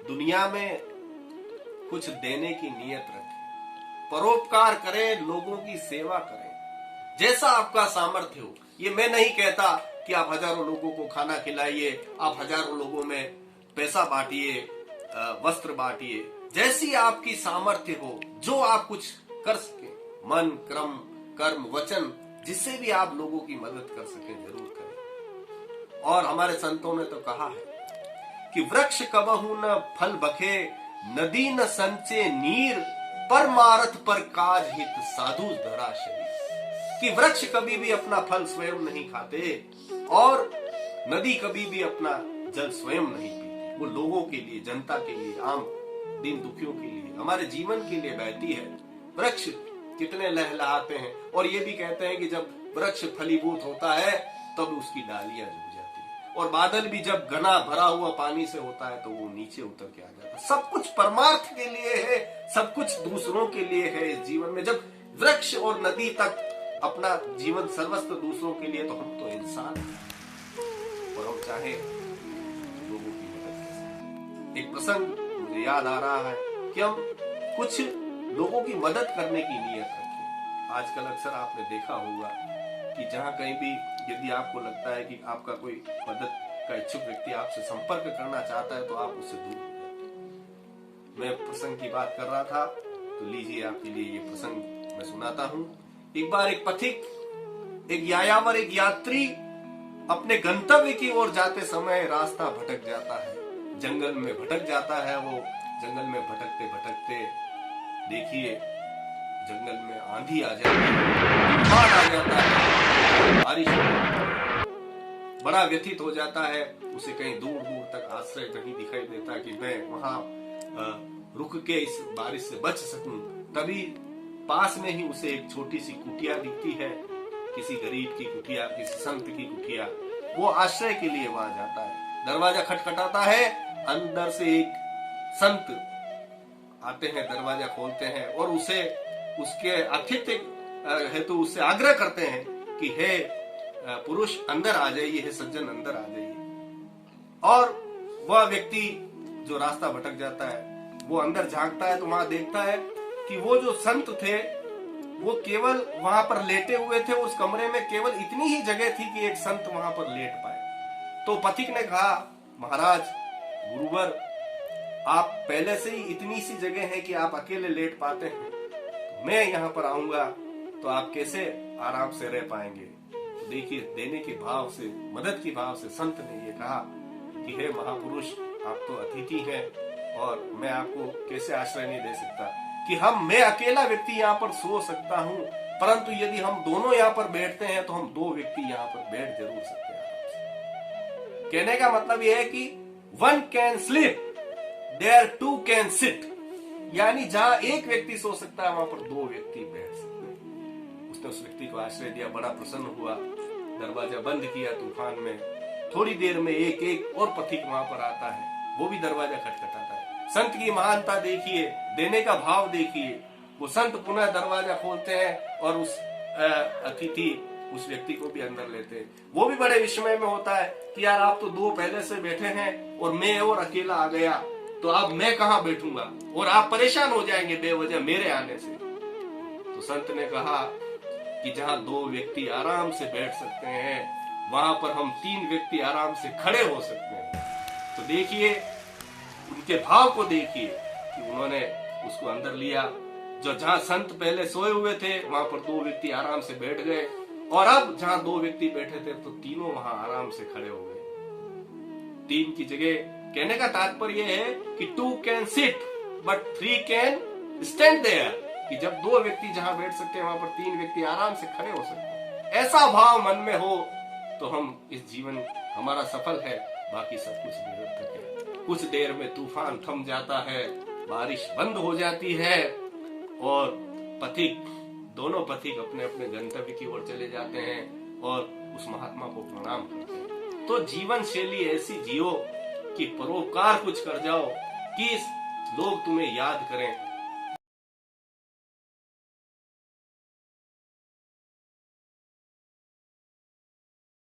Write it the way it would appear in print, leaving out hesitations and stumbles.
दुनिया में कुछ देने की नीयत रखें, परोपकार करें, लोगों की सेवा करें, जैसा आपका सामर्थ्य हो। ये मैं नहीं कहता कि आप हजारों लोगों को खाना खिलाइए, आप हजारों लोगों में पैसा बांटिए, वस्त्र बांटिए, जैसी आपकी सामर्थ्य हो, जो आप कुछ कर सके, मन, क्रम, कर्म, वचन, जिससे भी आप लोगों की मदद कर सके, जरूर करें। और हमारे संतों ने तो कहा है कि वृक्ष कबहू न फल बखे, नदी न संचे नीर, परमारथ पर काज हित साधु धरा शरीर। कि वृक्ष कभी भी अपना फल स्वयं नहीं खाते और नदी कभी भी अपना जल स्वयं नहीं पीती। वो लोगों के लिए, जनता के लिए, आम दीन दुखियों के लिए, हमारे जीवन के लिए बहती है। वृक्ष कितने लहलहाते हैं, और ये भी कहते हैं कि जब वृक्ष फलीभूत होता है तब उसकी डालियां झुक जाती है, और बादल भी जब घना भरा हुआ पानी से होता है तो वो नीचे उतर के आ जाता है। सब कुछ परमार्थ के लिए है, सब कुछ दूसरों के लिए है इस जीवन में। जब वृक्ष और नदी तक अपना जीवन सर्वस्व दूसरों के लिए, तो हम तो इंसान हैं और हम चाहे लोगों की मदद कर सकते। एक प्रसंग मुझे याद आ रहा है कि हम कुछ लोगों की मदद करने की नीयत रखें। आजकल अक्सर आपने देखा होगा कि जहां कहीं भी यदि आपको लगता है कि आपका कोई मदद का इच्छुक व्यक्ति आपसे संपर्क करना चाहता है तो आप उससे दूर हो जाते हैं। मैं प्रसंग की बात कर रहा था, तो लीजिए आपके लिए ये प्रसंग मैं सुनाता हूं। एक बार एक पथिक, एक यायावर, एक यात्री अपने गंतव्य की ओर जाते समय रास्ता भटक जाता है, जंगल में भटक जाता है। वो जंगल में भटकते भटकते, देखिए, जंगल में आंधी आ जाती है, तूफान आ जाता है, बारिश बड़ा व्यथित हो जाता है। उसे कहीं दूर दूर तक आश्रय नहीं दिखाई देता कि मैं वहां रुक के इस बारिश से बच सकूं। तभी पास में ही उसे एक छोटी सी कुटिया दिखती है, किसी गरीब की कुटिया, किसी संत की कुटिया। वो आश्रय के लिए वहां जाता है, दरवाजा खटखटाता है, अंदर से एक संत आते हैं, दरवाजा खोलते हैं और उसे उसके आतिथ्य हेतु उससे आग्रह करते हैं कि हे पुरुष अंदर आ जाइए, हे सज्जन अंदर आ जाइए। और वह व्यक्ति जो रास्ता भटक जाता है वो अंदर झांकता है तो वहां देखता है कि वो जो संत थे वो केवल वहां पर लेटे हुए थे। उस कमरे में केवल इतनी ही जगह थी कि एक संत वहां पर लेट पाए। तो पथिक ने कहा, महाराज, गुरुवर, आप पहले से ही इतनी सी जगह है कि आप अकेले लेट पाते हैं, तो मैं यहाँ पर आऊंगा तो आप कैसे आराम से रह पाएंगे। तो देखिए, देने के भाव से, मदद के भाव से संत ने ये कहा कि हे महापुरुष, आप तो अतिथि हैं और मैं आपको कैसे आश्रय नहीं दे सकता कि मैं अकेला व्यक्ति यहाँ पर सो सकता हूँ, परंतु यदि हम दोनों यहाँ पर बैठते हैं तो हम दो व्यक्ति यहाँ पर बैठ जरूर सकते हैं। कहने का मतलब यह है कि one can sleep there two can sit, यानी जहां एक व्यक्ति सो सकता है वहां पर दो व्यक्ति बैठ सकते हैं। उसने उस व्यक्ति को आश्रय दिया, बड़ा प्रसन्न हुआ, दरवाजा बंद किया तूफान में। थोड़ी देर में एक एक और पथिक वहां पर आता है, वो भी दरवाजा खटखटाता है। संत की महानता देखिए, देने का भाव देखिए। वो संत पुनः दरवाजा खोलते हैं और उस अतिथि, उस व्यक्ति को भी अंदर लेते हैं। वो भी बड़े विस्मय में होता है कि यार, आप तो दो पहले से बैठे हैं और मैं और अकेला आ गया, तो अब मैं कहां बैठूंगा और आप परेशान हो जाएंगे बेवजह मेरे आने से। तो संत ने कहा कि जहां दो व्यक्ति आराम से बैठ सकते हैं वहां पर हम तीन व्यक्ति आराम से खड़े हो सकते हैं। तो देखिए, उनके भाव को देखिए कि उन्होंने उसको अंदर लिया। जो जहां संत पहले सोए हुए थे वहां पर दो व्यक्ति आराम से बैठ गए, और अब जहां दो व्यक्ति बैठे थे तो तीनों वहां आराम से खड़े हो गए। तीन की जगह, कहने का तात्पर्य है कि two can sit but three can stand there, कि जब दो व्यक्ति जहां बैठ सकते हैं वहां पर तीन व्यक्ति आराम से खड़े हो सकते हैं। ऐसा भाव मन में हो तो हम इस जीवन हमारा सफल है, बाकी सब कुछ निरर्थक है। कुछ देर में तूफान थम जाता है, बारिश बंद हो जाती है और दोनों पथिक अपने अपने गंतव्य की ओर चले जाते हैं और उस महात्मा को प्रणाम करते हैं। तो जीवन शैली ऐसी जियो कि परोपकार कुछ कर जाओ कि लोग तुम्हें याद करें,